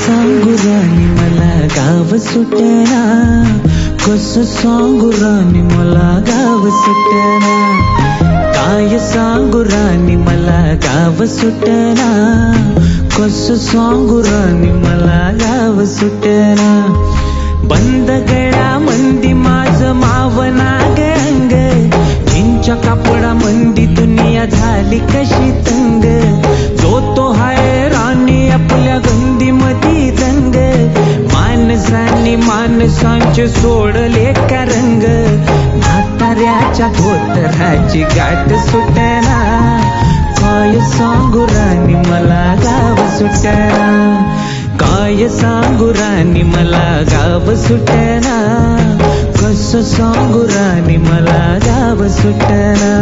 सांगू राणी मला गाव सुटना, कसं सांगू राणी मला गाव सुटना, काय सांगू राणी मला गाव सुटना, कसं सांगू राणी मला गाव सुटना. बंद गळा मंदी माझं मावना अंग, जिंच्या कापडा मंदी दुनिया झाली कशी तंग, जो तो हाय राणी आपल्या गंदी मधी दंग, माणसांनी माणसांचे सोडले का रंग, म्हाताऱ्याच्या धोतराची गाठ सुटना, काय सांगू राणी मला गाव सुटना, काय सांगू राणी मला गाव सुटना, कसं सांगू राणी मला गाव सुटना.